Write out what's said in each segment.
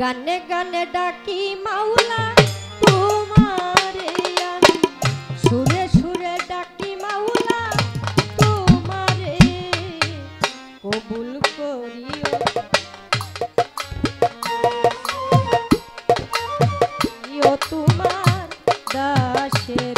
গানে গানে ডাকি মাওলা তোমারে আমি, সুরে সুরে ডাকি মাওলা তোমারে, কবুল করিও তোমার দাসের।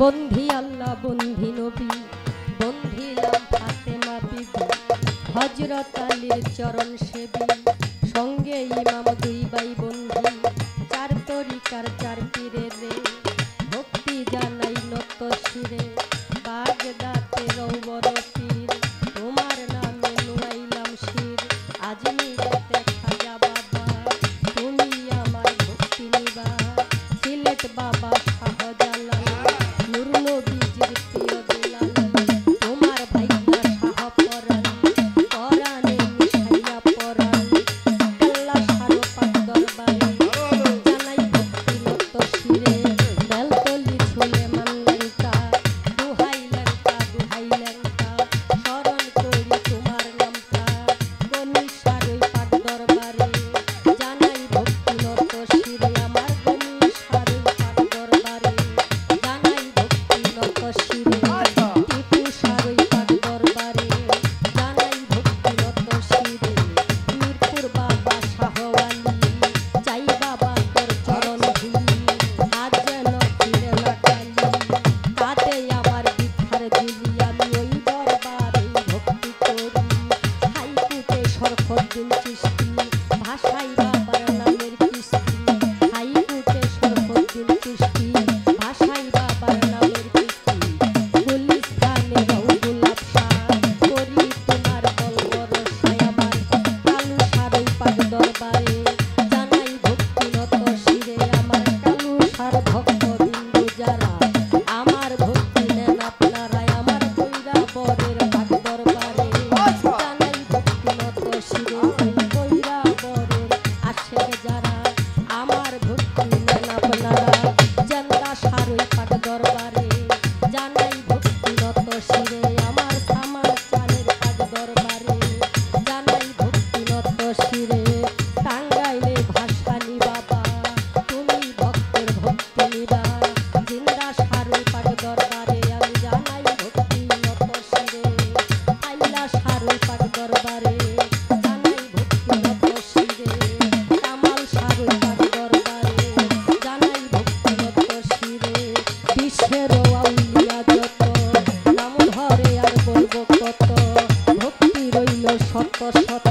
বন্ধি আল্লাহ বন্ধি নবী বন্ধিলাম ফাতেমা বিবি, হযরত আলীর চরণ সেবী, সঙ্গে ইমাম দুই ভাই বন্ধি, চার তরিকার চার পীরের রে, ভক্তি জানাই নত শিরে, বাগদাতে রৌবর পীর, তোমার নামে নুয়াইলাম শির, আজমিরাতে খাজা বাবা, তুমি আমার ভক্তি নিবা। দেব কত, ভক্তি রইল শত শত,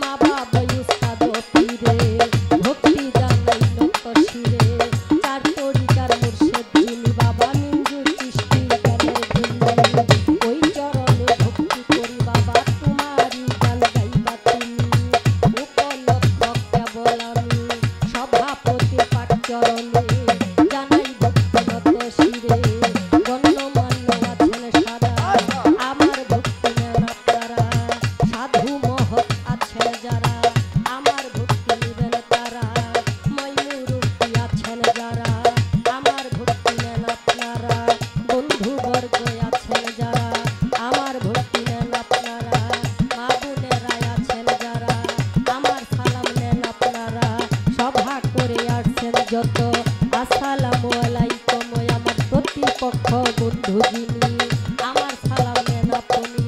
মা বাবা উস্তাদ পীরে, ভক্তি জানাই নত শিরে, চার তরিকার মুর্শিদ যিনি বাবা মিঞ্জুর চিশতি গানের ধুনি, ওই চরণে ভক্তি করি বাবা তোমারই গান গাইবা তুমি, উপলক্ষ কেবল আমি সভাপতি পাঠ চরণে জানাই ভক্তিগত শিরে, গণ্যমান্য আছেন সারা আমার ভক্তি নেন আপনারা, সাধু মহৎ আছেন যারা আমার ভক্তি নিবেন তারা, ময়ূরূপী আছেন যারা আমার ভক্তি নেন আপনারা, বন্ধু বর্গ আছেন যারা আমার ভক্তি নেন আপনারা, মা বোনেরা আছেন যারা আমার সালাম নেন আপনারা, সভা করে আসছেন যত আসসালামু আলাইকুম, আমার প্রতিপক্ষ বন্ধু যিনি আমার সালাম নেন আপনি।